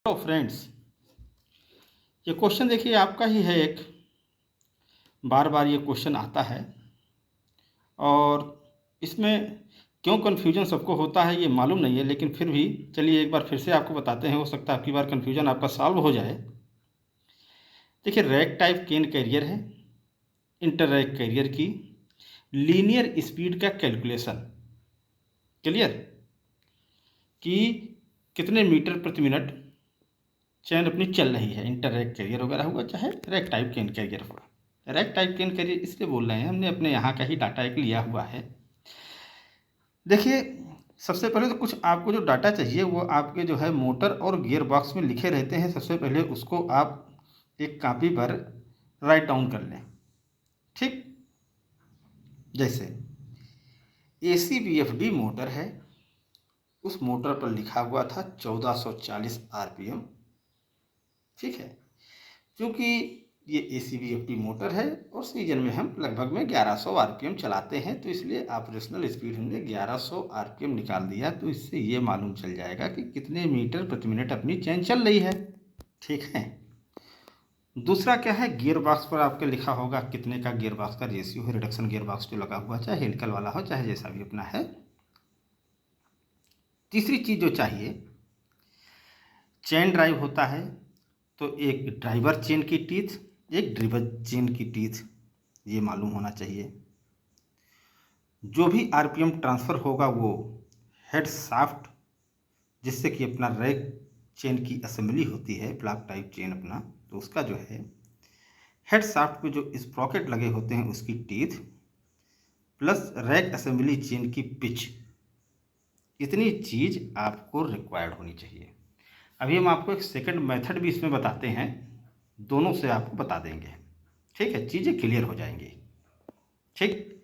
Hello friends, ये question देखिए आपका ही है। एक बार बार ये क्वेश्चन आता है और इसमें क्यों कन्फ्यूजन सबको होता है ये मालूम नहीं है, लेकिन फिर भी चलिए एक बार फिर से आपको बताते हैं। हो सकता है आपकी बार कन्फ्यूजन आपका सॉल्व हो जाए। देखिए, रैक टाइप केन कैरियर है। इंटर रैक कैरियर की लीनियर स्पीड का कैलकुलेशन क्लियर कि कितने मीटर प्रति मिनट चैन अपनी चल रही है। इंटर रैक कैरियर वगैरह हुआ, चाहे रैक टाइप केन कैरियर हुआ। रैक टाइप केन कैरियर इसलिए बोल रहे हैं, हमने अपने यहाँ का ही डाटा एक लिया हुआ है। देखिए, सबसे पहले तो कुछ आपको जो डाटा चाहिए वो आपके जो है मोटर और गियर बॉक्स में लिखे रहते हैं। सबसे पहले उसको आप एक कॉपी पर राइट डाउन कर लें। ठीक, जैसे ACVFD मोटर है, उस मोटर पर लिखा हुआ था 1440 RPM। ठीक है, क्योंकि ये ACVFD मोटर है और सीजन में हम लगभग में 1100 RPM चलाते हैं, तो इसलिए ऑपरेशनल स्पीड हमने 1100 RPM निकाल दिया। तो इससे ये मालूम चल जाएगा कि कितने मीटर प्रति मिनट अपनी चैन चल रही है। ठीक है, दूसरा क्या है, गियर बॉक्स पर आपके लिखा होगा कितने का गियर बॉक्स का रेशियो है। रिडक्शन गियर बॉक्स जो लगा हुआ, चाहे हेलिकल वाला हो चाहे जैसा भी अपना है। तीसरी चीज़ जो चाहिए, चेन ड्राइव होता है तो एक ड्राइवर चेन की टीथ, एक ड्रिवर चेन की टीथ, ये मालूम होना चाहिए। जो भी RPM ट्रांसफ़र होगा वो हेड साफ्ट, जिससे कि अपना रैक चेन की असेंबली होती है, ब्लॉक टाइप चेन अपना, तो उसका जो है हेड साफ्ट पे जो स्प्रॉकेट लगे होते हैं उसकी teeth, plus rack assembly chain की पिच, इतनी चीज़ आपको रिक्वायर्ड होनी चाहिए। अभी हम आपको एक सेकंड मेथड भी इसमें बताते हैं, दोनों से आपको बता देंगे। ठीक है, चीज़ें क्लियर हो जाएंगी। ठीक,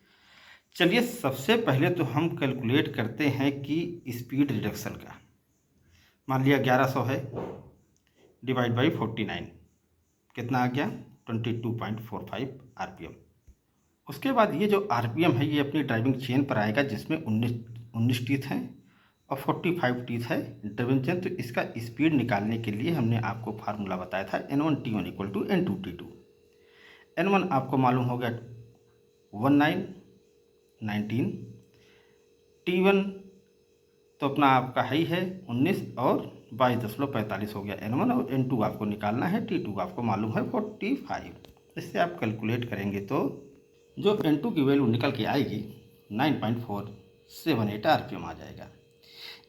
चलिए सबसे पहले तो हम कैलकुलेट करते हैं कि स्पीड रिडक्शन का। मान लिया 1100 है, डिवाइड बाई 49, कितना आ गया 22.45 RPM। उसके बाद ये जो RPM है ये अपनी ड्राइविंग चेन पर आएगा, जिसमें 19 टीथ हैं और 45 टीथ है ड्राइविंग चेन। तो इसका स्पीड निकालने के लिए हमने आपको फार्मूला बताया था N1T1 equal to N2T2। N1 आपको मालूम हो गया 19 T1 तो अपना आपका ही है 19 और 22.45 हो गया N1, और N2 आपको निकालना है, T2 आपको मालूम है 45। इससे आप कैलकुलेट करेंगे तो जो N2 की वैल्यू निकल के आएगी 9.478 RPM आ जाएगा।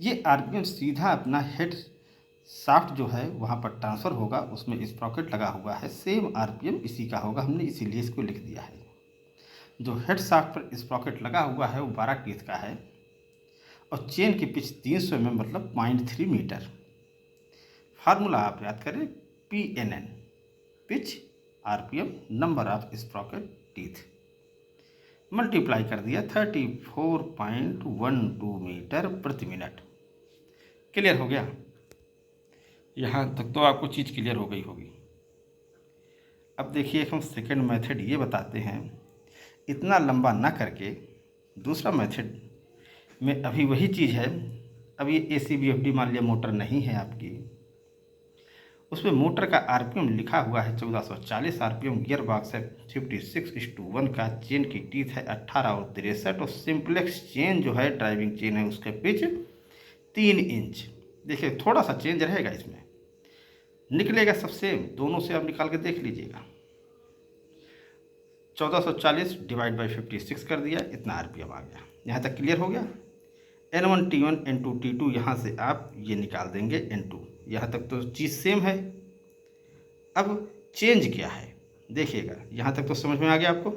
ये RPM सीधा अपना हेड साफ्ट जो है वहाँ पर ट्रांसफ़र होगा, उसमें स्प्रॉकेट लगा हुआ है, सेम RPM इसी का होगा, हमने इसीलिए इसको लिख दिया है। जो हेड साफ्ट पर स्प्रॉकेट लगा हुआ है वो 12 टीथ का है और चेन की पिच 300 mm मतलब 0.3 मीटर। फार्मूला आप याद करें, PNN, pitch, RPM, number of Sprocket teeth, multiply कर दिया 34.12 मीटर प्रति मिनट। क्लियर हो गया? यहाँ तक तो आपको चीज़ क्लियर हो गई होगी। अब देखिए हम सेकंड मेथड ये बताते हैं, इतना लंबा ना करके दूसरा मेथड में अभी वही चीज़ है। अब ये ACVFD मान लिया मोटर नहीं है आपकी, उसमें मोटर का RPM लिखा हुआ है 1440 RPM, गियर बॉक्स है 56:1 का, चेन की टीथ है 18 और 63, और सिंप्लेक्स चेन जो है ड्राइविंग चेन है उसका पिच 3 इंच। देखिए थोड़ा सा चेंज रहेगा, इसमें निकलेगा सब सेम, दोनों से आप निकाल के देख लीजिएगा। 1440 डिवाइड बाई 56 कर दिया, इतना RPM आ गया। यहाँ तक क्लियर हो गया? N1T1 N2T2 यहाँ से आप ये निकाल देंगे N2। यहाँ तक तो चीज़ सेम है। अब चेंज क्या है देखिएगा, यहाँ तक तो समझ में आ गया आपको।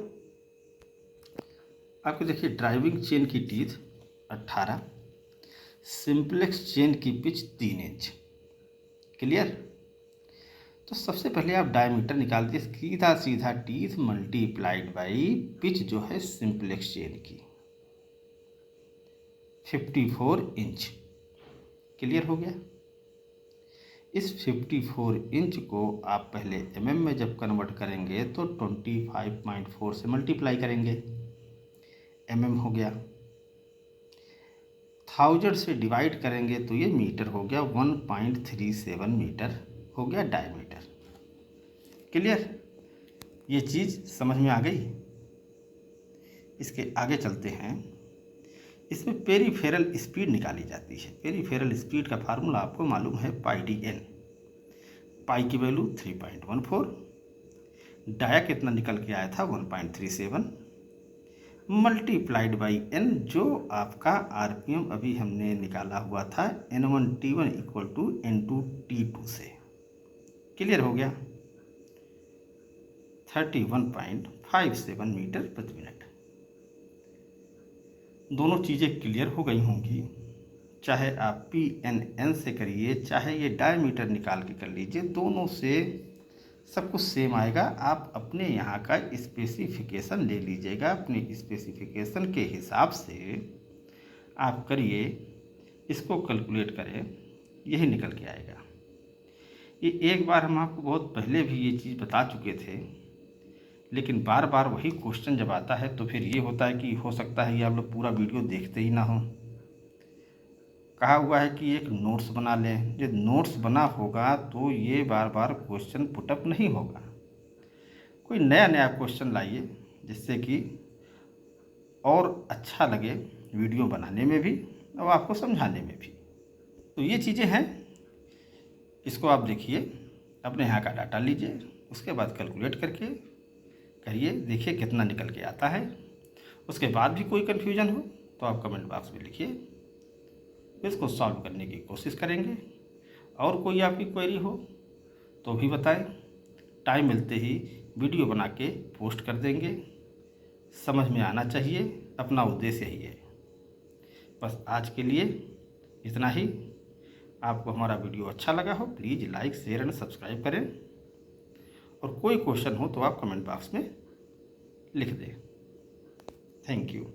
आपको देखिए ड्राइविंग चेन की टीथ 18, सिंप्लेक्स चेन की पिच 3 इंच। क्लियर? तो सबसे पहले आप डायमीटर निकाल दिए, सीधा सीधा टीथ मल्टीप्लाइड बाई पिच जो है सिंप्लेक्स चेन की 54 इंच। क्लियर हो गया? इस 54 इंच को आप पहले mm में जब कन्वर्ट करेंगे तो 25.4 से मल्टीप्लाई करेंगे, mm हो गया। 1000 से डिवाइड करेंगे तो ये मीटर हो गया, 1.37 मीटर हो गया डायमीटर। क्लियर, ये चीज़ समझ में आ गई। इसके आगे चलते हैं। इसमें पेरीफेरल स्पीड निकाली जाती है। पेरीफेरल स्पीड का फार्मूला आपको मालूम है, पाई डी एन। पाई की वैल्यू 3.14, डाया कितना निकल के आया था 1.37 मल्टीप्लाइड बाई एन, जो आपका आरपीएम अभी हमने निकाला हुआ था N1T1 इक्वल टू N2T2 से। क्लियर हो गया, 31.57 मीटर प्रति मिनट। दोनों चीज़ें क्लियर हो गई होंगी। चाहे आप PNN से करिए, चाहे ये डायमीटर निकाल के कर लीजिए, दोनों से सब कुछ सेम आएगा। आप अपने यहाँ का स्पेसिफिकेशन ले लीजिएगा, अपने स्पेसिफिकेशन के हिसाब से आप करिए, इसको कैलकुलेट करें, यही निकल के आएगा। ये एक बार हम आपको बहुत पहले भी ये चीज़ बता चुके थे, लेकिन बार बार वही क्वेश्चन जब आता है तो फिर ये होता है कि हो सकता है ये आप लोग पूरा वीडियो देखते ही ना हो। कहा हुआ है कि एक नोट्स बना लें। जब नोट्स बना होगा तो ये बार बार क्वेश्चन पुटअप नहीं होगा। कोई नया नया क्वेश्चन लाइए जिससे कि और अच्छा लगे वीडियो बनाने में भी और आपको समझाने में भी। तो ये चीज़ें हैं, इसको आप देखिए, अपने यहाँ का डाटा लीजिए, उसके बाद कैलकुलेट करके करिए, देखिए कितना निकल के आता है। उसके बाद भी कोई कन्फ्यूजन हो तो आप कमेंट बॉक्स में लिखिए, इसको सॉल्व करने की कोशिश करेंगे। और कोई आपकी क्वेरी हो तो भी बताएं, टाइम मिलते ही वीडियो बना के पोस्ट कर देंगे। समझ में आना चाहिए, अपना उद्देश्य यही है। बस आज के लिए इतना ही। आपको हमारा वीडियो अच्छा लगा हो please like, share and subscribe करें। और कोई क्वेश्चन हो तो आप कमेंट बॉक्स में लिख दें। Thank you.